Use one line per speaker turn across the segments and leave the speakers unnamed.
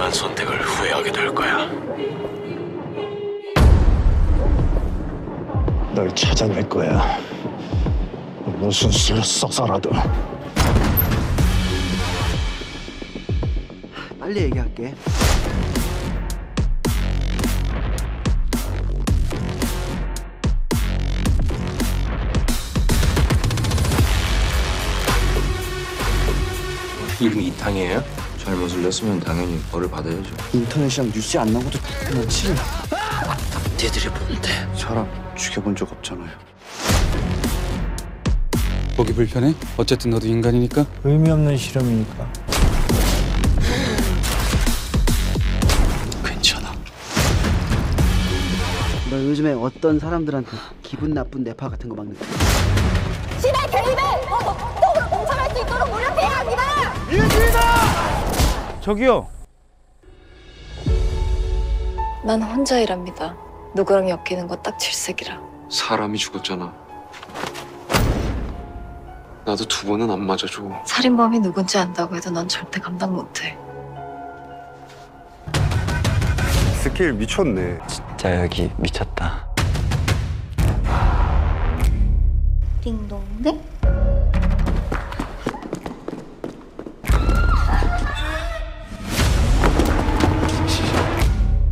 부적절한 선택을 후회하게 될 거야.
널 찾아낼 거야. 무슨 수를 써서라도.
빨리 얘기할게.
이름이 이탕이에요?
잘못을 냈으면 당연히 벌을 받아야죠.
인터넷이랑 뉴스에 안 나오고도 그렇지.
니들이 뭔데?
사람 죽여본 적 없잖아요.
보기 불편해? 어쨌든 너도 인간이니까.
의미 없는 실험이니까.
괜찮아.
너 요즘에 어떤 사람들한테 기분 나쁜 뇌파 같은 거 막는 거야?
신의 개입에 적극적으로 동참할 수 있도록 노력해야 합니다.
저기요.
난 혼자 일합니다. 누구랑 엮이는 거 딱 질색이라.
사람이 죽었잖아. 나도 2번은 안 맞아줘.
살인범이 누군지 안다고 해도 넌 절대 감당 못해.
스킬 미쳤네.
진짜 여기 미쳤다.
띵동댕.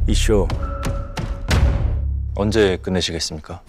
이 쇼 언제 끝내시겠습니까?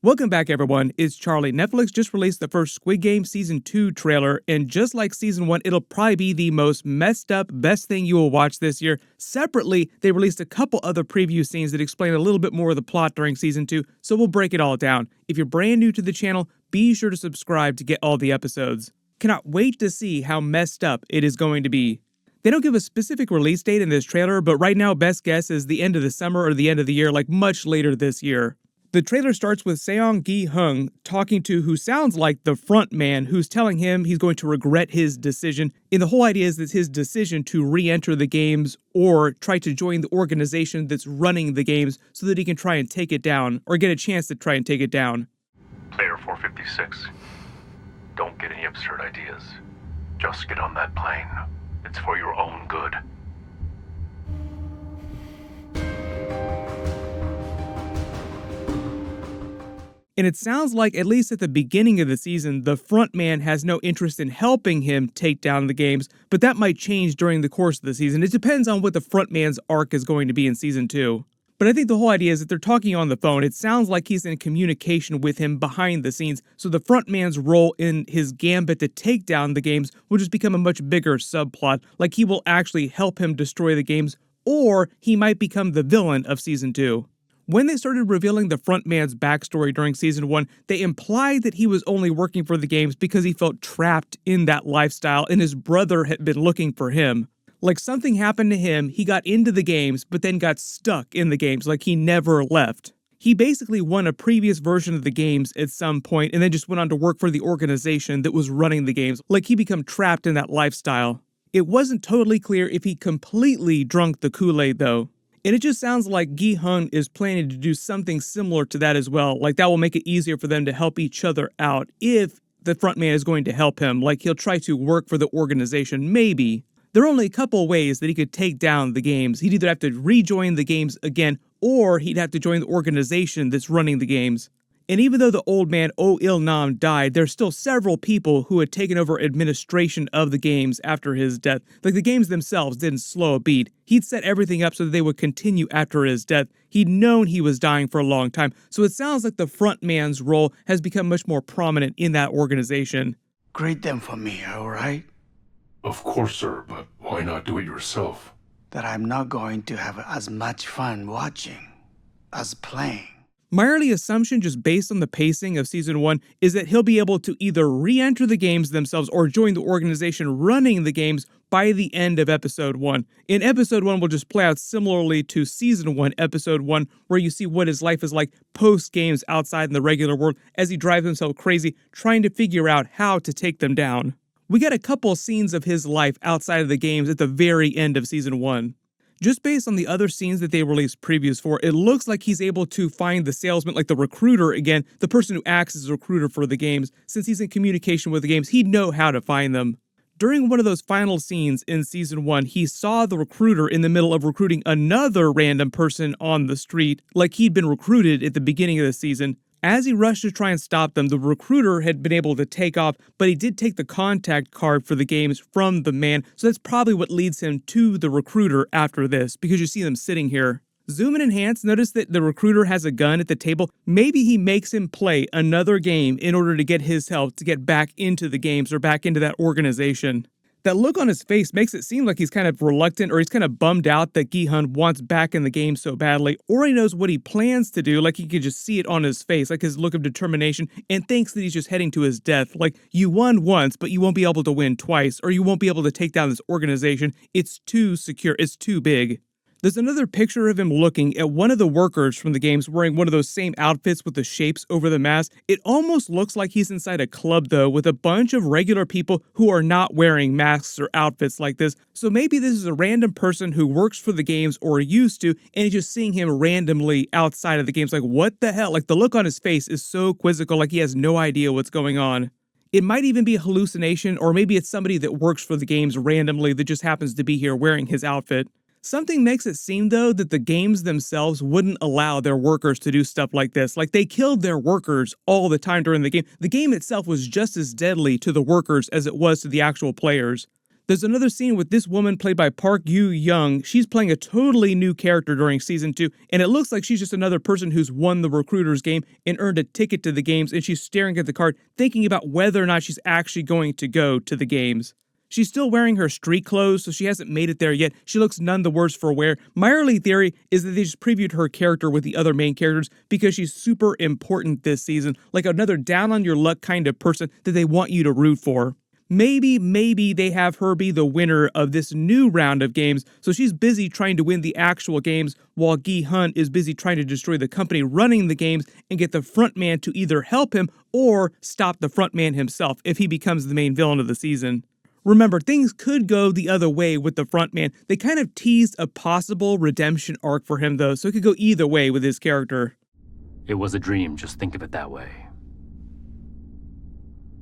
Welcome back, everyone. It's Charlie. Netflix just released the first Squid Game Season 2 trailer, and just like Season 1, it'll probably be the most messed up, best thing you will watch this year. Separately, they released a couple other preview scenes that explain a little bit more of the plot during Season 2, so we'll break it all down. If you're brand new to the channel, be sure to subscribe to get all the episodes. Cannot wait to see how messed up it is going to be. They don't give a specific release date in this trailer, but right now, best guess is the end of the summer or the end of the year, like much later this year. The trailer starts with Seong Gi-hung talking to who sounds like the front man, who's telling him he's going to regret his decision. And the whole idea is that his decision to re-enter the games or try to join the organization that's running the games so that he can try and take it down, or get a chance to try and take it down.
Player 456. Don't get any absurd ideas. Just get on that plane. It's for your own good.
And it sounds like, at least at the beginning of the season, the front man has no interest in helping him take down the games, but that might change during the course of the season. It depends on what the front man's arc is going to be in Season 2. But I think the whole idea is that they're talking on the phone. It sounds like he's in communication with him behind the scenes, so the front man's role in his gambit to take down the games will just become a much bigger subplot, like he will actually help him destroy the games, or he might become the villain of Season 2. When they started revealing the front man's backstory during Season 1, they implied that he was only working for the games because he felt trapped in that lifestyle and his brother had been looking for him. Like something happened to him, he got into the games, but then got stuck in the games, like he never left. He basically won a previous version of the games at some point and then just went on to work for the organization that was running the games, like he became trapped in that lifestyle. It wasn't totally clear if he completely drunk the Kool-Aid though. And it just sounds like Gi-hung is planning to do something similar to that as well. Like that will make it easier for them to help each other out if the front man is going to help him. Like he'll try to work for the organization, maybe. There are only a couple ways that he could take down the games. He'd either have to rejoin the games again, or he'd have to join the organization that's running the games. And even though the old man Oh Il-nam died, there's still several people who had taken over administration of the games after his death. Like the games themselves didn't slow a beat. He'd set everything up so that they would continue after his death. He'd known he was dying for a long time, so it sounds like the front man's role has become much more prominent in that organization.
Grade them for me, all right?
Of course, sir, but why not do it yourself?
That I'm not going to have as much fun watching as playing.
My early assumption, just based on the pacing of Season 1, is that he'll be able to either re-enter the games themselves or join the organization running the games by the end of Episode 1. In Episode 1 will just play out similarly to Season 1, Episode 1, where you see what his life is like post-games outside in the regular world as he drives himself crazy, trying to figure out how to take them down. We got a couple scenes of his life outside of the games at the very end of Season 1. Just based on the other scenes that they released previews for, it looks like he's able to find the salesman, like the recruiter again, the person who acts as a recruiter for the games. Since he's in communication with the games, he'd know how to find them. During one of those final scenes in Season 1, he saw the recruiter in the middle of recruiting another random person on the street, like he'd been recruited at the beginning of the season. As he rushed to try and stop them, the recruiter had been able to take off, but he did take the contact card for the games from the man, so that's probably what leads him to the recruiter after this, because you see them sitting here. Zoom and enhance, notice that the recruiter has a gun at the table. Maybe he makes him play another game in order to get his help to get back into the games or back into that organization. That look on his face makes it seem like he's kind of reluctant, or he's kind of bummed out that Gi-hun wants back in the game so badly, or he knows what he plans to do, like he can just see it on his face, like his look of determination, and thinks that he's just heading to his death. Like, you won once, but you won't be able to win twice, or you won't be able to take down this organization. It's too secure, it's too big. There's another picture of him looking at one of the workers from the games wearing one of those same outfits with the shapes over the mask. It almost looks like he's inside a club, though, with a bunch of regular people who are not wearing masks or outfits like this. So maybe this is a random person who works for the games or used to, and you're just seeing him randomly outside of the games. Like, what the hell? Like, the look on his face is so quizzical, like he has no idea what's going on. It might even be a hallucination, or maybe it's somebody that works for the games randomly that just happens to be here wearing his outfit. Something makes it seem, though, that the games themselves wouldn't allow their workers to do stuff like this. Like, they killed their workers all the time during the game. The game itself was just as deadly to the workers as it was to the actual players. There's another scene with this woman played by Park Yu-young. She's playing a totally new character during Season 2, and it looks like she's just another person who's won the recruiter's game and earned a ticket to the games, and she's staring at the card, thinking about whether or not she's actually going to go to the games. She's still wearing her street clothes, so she hasn't made it there yet. She looks none the worse for wear. My early theory is that they just previewed her character with the other main characters because she's super important this season, like another down-on-your-luck kind of person that they want you to root for. Maybe they have her be the winner of this new round of games, so she's busy trying to win the actual games, while Gi-hun is busy trying to destroy the company running the games and get the frontman to either help him or stop the frontman himself if he becomes the main villain of the season. Remember, things could go the other way with the frontman. They kind of teased a possible redemption arc for him, though, so it could go either way with his character.
It was a dream, just think of it that way.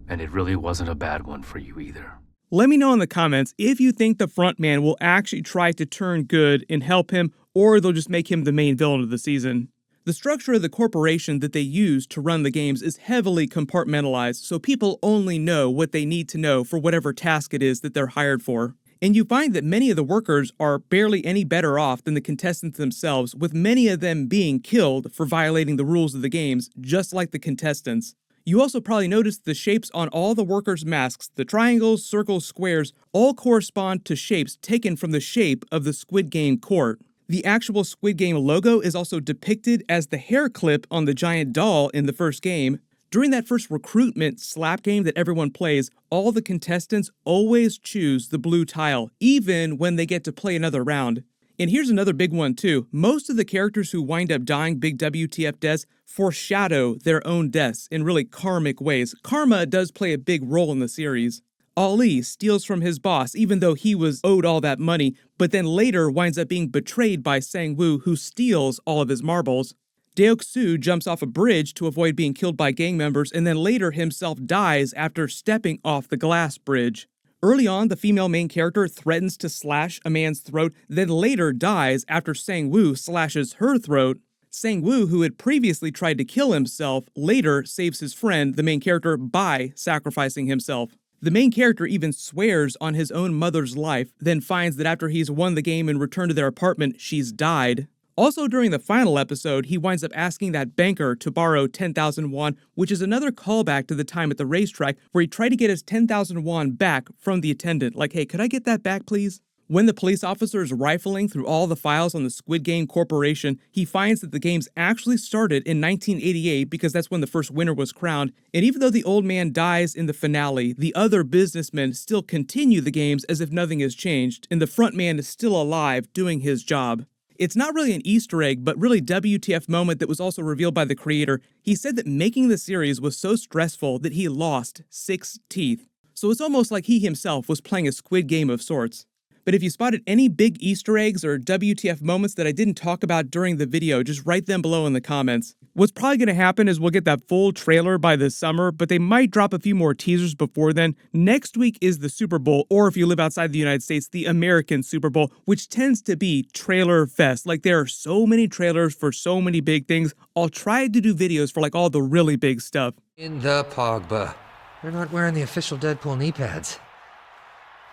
And it really wasn't a bad one for you either.
Let me know in the comments if you think the frontman will actually try to turn good and help him, or they'll just make him the main villain of the season. The structure of the corporation that they use to run the games is heavily compartmentalized, so people only know what they need to know for whatever task it is that they're hired for. And you find that many of the workers are barely any better off than the contestants themselves, with many of them being killed for violating the rules of the games, just like the contestants. You also probably noticed the shapes on all the workers' masks, the triangles, circles, squares, all correspond to shapes taken from the shape of the Squid Game court. The actual Squid Game logo is also depicted as the hair clip on the giant doll in the first game. During that first recruitment slap game that everyone plays, all the contestants always choose the blue tile, even when they get to play another round. And here's another big one too. Most of the characters who wind up dying big WTF deaths foreshadow their own deaths in really karmic ways. Karma does play a big role in the series. Ali steals from his boss even though he was owed all that money, but then later winds up being betrayed by Sang-woo, who steals all of his marbles. Yeong-su jumps off a bridge to avoid being killed by gang members and then later himself dies after stepping off the glass bridge. Early on, the female main character threatens to slash a man's throat, then later dies after Sang-woo slashes her throat. Sang-woo, who had previously tried to kill himself, later saves his friend, the main character, by sacrificing himself. The main character even swears on his own mother's life, then finds that after he's won the game and returned to their apartment, she's died. Also during the final episode, he winds up asking that banker to borrow 10,000 won, which is another callback to the time at the racetrack where he tried to get his 10,000 won back from the attendant. Like, hey, could I get that back, please? When the police officer is rifling through all the files on the Squid Game Corporation, he finds that the games actually started in 1988 because that's when the first winner was crowned, and even though the old man dies in the finale, the other businessmen still continue the games as if nothing has changed, and the front man is still alive doing his job. It's not really an Easter egg, but really WTF moment that was also revealed by the creator. He said that making the series was so stressful that he lost 6 teeth. So it's almost like he himself was playing a Squid Game of sorts. But if you spotted any big Easter eggs or WTF moments that I didn't talk about during the video, just write them below in the comments. What's probably going to happen is we'll get that full trailer by this summer, but they might drop a few more teasers before then. Next week is the Super Bowl, or if you live outside the United States, the American Super Bowl, which tends to be trailer fest. Like, there are so many trailers for so many big things. I'll try to do videos for like all the really big stuff.
In the Pogba. They're not wearing the official Deadpool knee pads.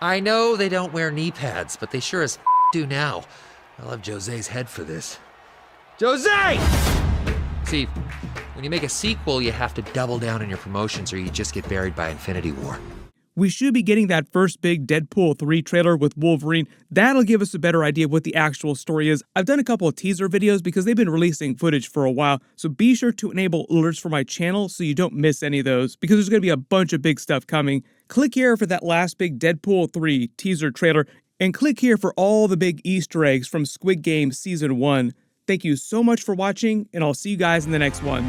I know they don't wear knee pads, but they sure as do now. I'll have Jose's head for this. Jose! See, when you make a sequel, you have to double down on your promotions or you just get buried by Infinity War.
We should be getting that first big Deadpool 3 trailer with Wolverine. That'll give us a better idea of what the actual story is. I've done a couple of teaser videos because they've been releasing footage for a while, so be sure to enable alerts for my channel so you don't miss any of those, because there's going to be a bunch of big stuff coming. Click here for that last big Deadpool 3 teaser trailer, and click here for all the big Easter eggs from Squid Game Season 1. Thank you so much for watching, and I'll see you guys in the next one.